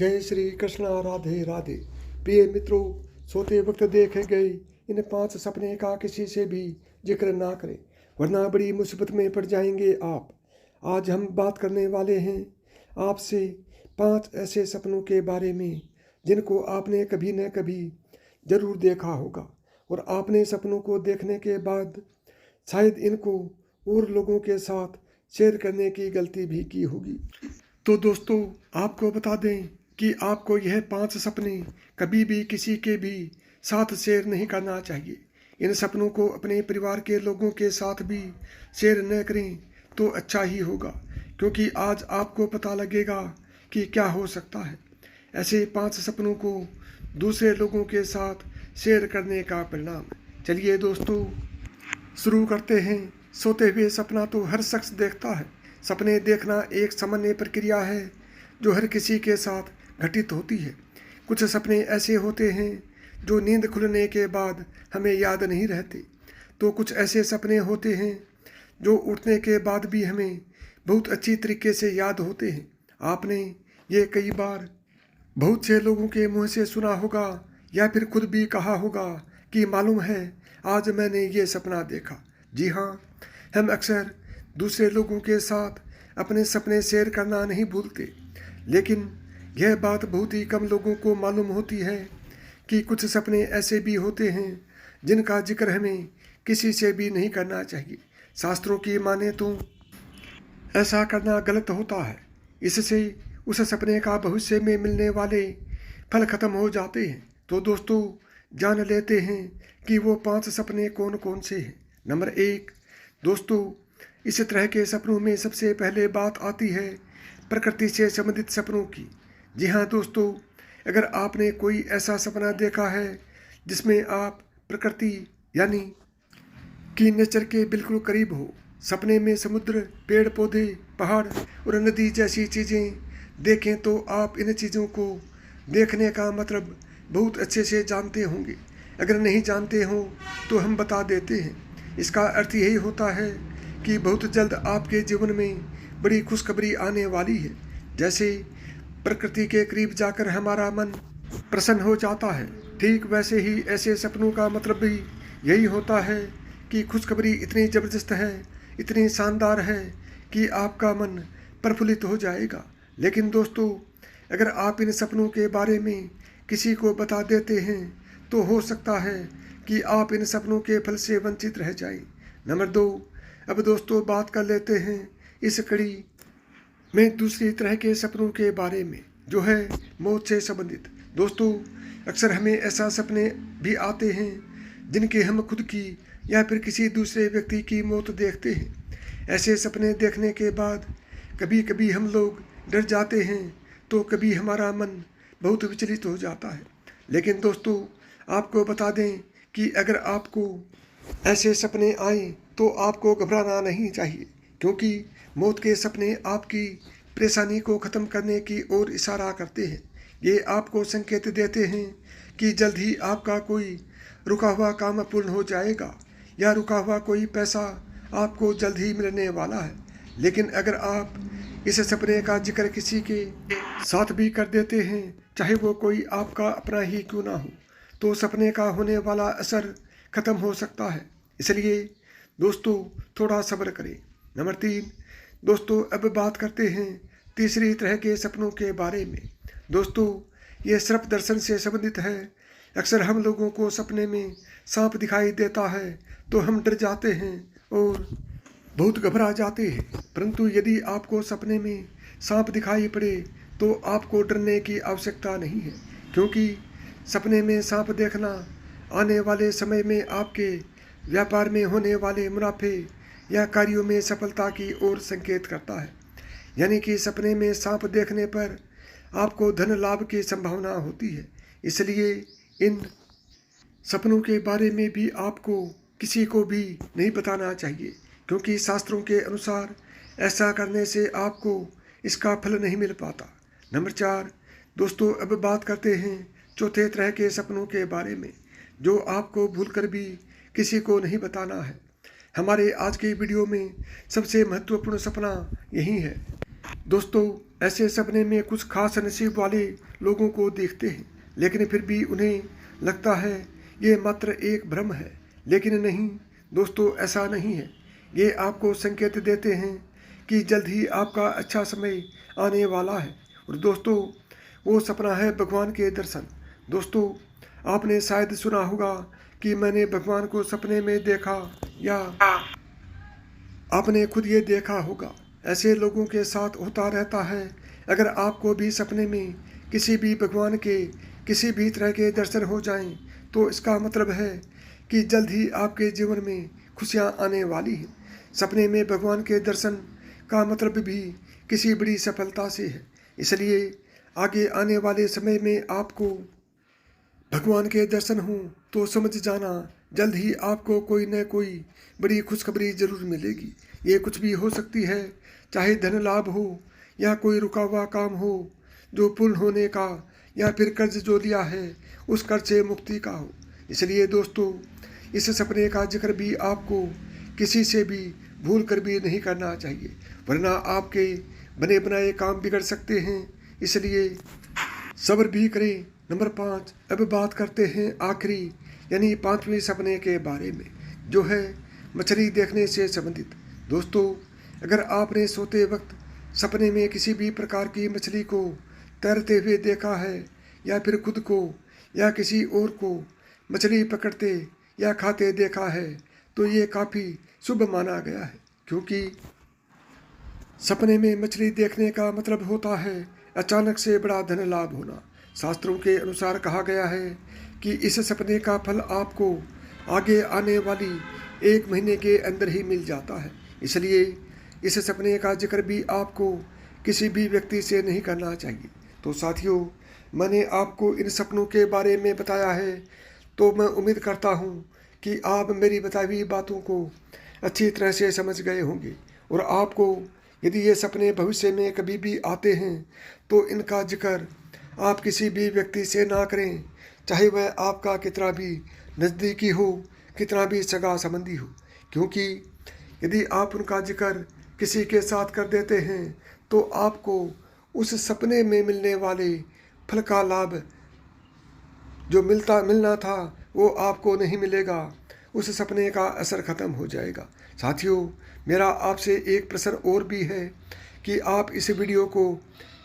जय श्री कृष्णा राधे राधे। प्रिय मित्रों, सोते वक्त देखे गए इन 5 सपने का किसी से भी जिक्र ना करें, वरना बड़ी मुसीबत में पड़ जाएंगे आप। आज हम बात करने वाले हैं आपसे 5 ऐसे सपनों के बारे में जिनको आपने कभी न कभी जरूर देखा होगा, और आपने सपनों को देखने के बाद शायद इनको और लोगों के साथ शेयर करने की गलती भी की होगी। तो दोस्तों, आपको बता दें कि आपको यह 5 सपने कभी भी किसी के भी साथ शेयर नहीं करना चाहिए। इन सपनों को अपने परिवार के लोगों के साथ भी शेयर न करें तो अच्छा ही होगा, क्योंकि आज आपको पता लगेगा कि क्या हो सकता है ऐसे 5 सपनों को दूसरे लोगों के साथ शेयर करने का परिणाम। चलिए दोस्तों, शुरू करते हैं। सोते हुए सपना तो हर शख्स देखता है। सपने देखना एक सामान्य प्रक्रिया है जो हर किसी के साथ घटित होती है। कुछ सपने ऐसे होते हैं जो नींद खुलने के बाद हमें याद नहीं रहते, तो कुछ ऐसे सपने होते हैं जो उठने के बाद भी हमें बहुत अच्छी तरीके से याद होते हैं। आपने ये कई बार बहुत से लोगों के मुंह से सुना होगा या फिर खुद भी कहा होगा कि मालूम है आज मैंने ये सपना देखा। जी हाँ, हम अक्सर दूसरे लोगों के साथ अपने सपने शेयर करना नहीं भूलते, लेकिन यह बात बहुत ही कम लोगों को मालूम होती है कि कुछ सपने ऐसे भी होते हैं जिनका जिक्र हमें किसी से भी नहीं करना चाहिए। शास्त्रों की माने तो ऐसा करना गलत होता है। इससे उस सपने का भविष्य में मिलने वाले फल खत्म हो जाते हैं। तो दोस्तों, जान लेते हैं कि वो 5 सपने कौन कौन से हैं। नंबर 1, दोस्तों, इस तरह के सपनों में सबसे पहले बात आती है प्रकृति से संबंधित सपनों की। जी हाँ दोस्तों, अगर आपने कोई ऐसा सपना देखा है जिसमें आप प्रकृति यानी कि नेचर के बिल्कुल करीब हो, सपने में समुद्र, पेड़ पौधे, पहाड़ और नदी जैसी चीज़ें देखें, तो आप इन चीज़ों को देखने का मतलब बहुत अच्छे से जानते होंगे। अगर नहीं जानते हो तो हम बता देते हैं। इसका अर्थ यही होता है कि बहुत जल्द आपके जीवन में बड़ी खुशखबरी आने वाली है। जैसे प्रकृति के करीब जाकर हमारा मन प्रसन्न हो जाता है, ठीक वैसे ही ऐसे सपनों का मतलब भी यही होता है कि खुशखबरी इतनी ज़बरदस्त है, इतनी शानदार है कि आपका मन प्रफुल्लित हो जाएगा। लेकिन दोस्तों, अगर आप इन सपनों के बारे में किसी को बता देते हैं तो हो सकता है कि आप इन सपनों के फल से वंचित रह जाएं। नंबर 2, अब दोस्तों बात कर लेते हैं इस कड़ी में दूसरी तरह के सपनों के बारे में, जो है मौत से संबंधित। दोस्तों, अक्सर हमें ऐसा सपने भी आते हैं जिनके हम खुद की या फिर किसी दूसरे व्यक्ति की मौत देखते हैं। ऐसे सपने देखने के बाद कभी कभी हम लोग डर जाते हैं, तो कभी हमारा मन बहुत विचलित हो जाता है। लेकिन दोस्तों, आपको बता दें कि अगर आपको ऐसे सपने आए तो आपको घबराना नहीं चाहिए, क्योंकि मौत के सपने आपकी परेशानी को ख़त्म करने की ओर इशारा करते हैं। ये आपको संकेत देते हैं कि जल्द ही आपका कोई रुका हुआ काम पूर्ण हो जाएगा, या रुका हुआ कोई पैसा आपको जल्द ही मिलने वाला है। लेकिन अगर आप इस सपने का जिक्र किसी के साथ भी कर देते हैं, चाहे वो कोई आपका अपना ही क्यों ना हो, तो सपने का होने वाला असर ख़त्म हो सकता है। इसलिए दोस्तों, थोड़ा सब्र करें। नंबर 3, दोस्तों, अब बात करते हैं तीसरी तरह के सपनों के बारे में। दोस्तों, ये सर्प दर्शन से संबंधित है। अक्सर हम लोगों को सपने में सांप दिखाई देता है तो हम डर जाते हैं और बहुत घबरा जाते हैं, परंतु यदि आपको सपने में सांप दिखाई पड़े तो आपको डरने की आवश्यकता नहीं है, क्योंकि सपने में सांप देखना आने वाले समय में आपके व्यापार में होने वाले मुनाफे या कार्यों में सफलता की ओर संकेत करता है। यानी कि सपने में सांप देखने पर आपको धन लाभ की संभावना होती है। इसलिए इन सपनों के बारे में भी आपको किसी को भी नहीं बताना चाहिए, क्योंकि शास्त्रों के अनुसार ऐसा करने से आपको इसका फल नहीं मिल पाता। नंबर 4, दोस्तों, अब बात करते हैं चौथे तरह के सपनों के बारे में, जो आपको भूलकर भी किसी को नहीं बताना है। हमारे आज के वीडियो में सबसे महत्वपूर्ण सपना यही है। दोस्तों, ऐसे सपने में कुछ खास नसीब वाले लोगों को देखते हैं, लेकिन फिर भी उन्हें लगता है ये मात्र एक भ्रम है। लेकिन नहीं दोस्तों, ऐसा नहीं है। ये आपको संकेत देते हैं कि जल्द ही आपका अच्छा समय आने वाला है। और दोस्तों, वो सपना है भगवान के दर्शन। दोस्तों, आपने शायद सुना होगा कि मैंने भगवान को सपने में देखा, या आपने खुद ये देखा होगा। ऐसे लोगों के साथ होता रहता है। अगर आपको भी सपने में किसी भी भगवान के किसी भी तरह के दर्शन हो जाएं, तो इसका मतलब है कि जल्द ही आपके जीवन में खुशियां आने वाली हैं। सपने में भगवान के दर्शन का मतलब भी किसी बड़ी सफलता से है। इसलिए आगे आने वाले समय में आपको भगवान के दर्शन हों तो समझ जाना, जल्द ही आपको कोई न कोई बड़ी खुशखबरी जरूर मिलेगी। ये कुछ भी हो सकती है, चाहे धन लाभ हो या कोई रुका हुआ काम हो जो पूर्ण होने का, या फिर कर्ज जो लिया है उस कर्ज से मुक्ति का हो। इसलिए दोस्तों, इस सपने का जिक्र भी आपको किसी से भी भूल कर भी नहीं करना चाहिए, वरना आपके बने बनाए काम बिगड़ सकते हैं। इसलिए सब्र भी करें। नंबर 5, अब बात करते हैं आखिरी यानी 5वें सपने के बारे में, जो है मछली देखने से संबंधित। दोस्तों, अगर आपने सोते वक्त सपने में किसी भी प्रकार की मछली को तैरते हुए देखा है, या फिर खुद को या किसी और को मछली पकड़ते या खाते देखा है, तो ये काफ़ी शुभ माना गया है, क्योंकि सपने में मछली देखने का मतलब होता है अचानक से बड़ा धन लाभ होना। शास्त्रों के अनुसार कहा गया है कि इस सपने का फल आपको आगे आने वाली 1 महीने के अंदर ही मिल जाता है। इसलिए इस सपने का जिक्र भी आपको किसी भी व्यक्ति से नहीं करना चाहिए। तो साथियों, मैंने आपको इन सपनों के बारे में बताया है, तो मैं उम्मीद करता हूँ कि आप मेरी बताई हुई बातों को अच्छी तरह से समझ गए होंगे। और आपको यदि ये सपने भविष्य में कभी भी आते हैं, तो इनका जिक्र आप किसी भी व्यक्ति से ना करें, चाहे वह आपका कितना भी नज़दीकी हो, कितना भी सगा संबंधी हो, क्योंकि यदि आप उनका जिक्र किसी के साथ कर देते हैं, तो आपको उस सपने में मिलने वाले फल का लाभ जो मिलना था वो आपको नहीं मिलेगा। उस सपने का असर खत्म हो जाएगा। साथियों, मेरा आपसे एक प्रश्न और भी है कि आप इस वीडियो को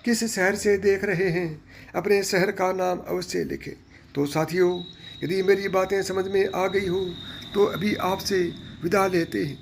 किस शहर से देख रहे हैं, अपने शहर का नाम अवश्य लिखें। तो साथियों, यदि मेरी बातें समझ में आ गई हो तो अभी आपसे विदा लेते हैं।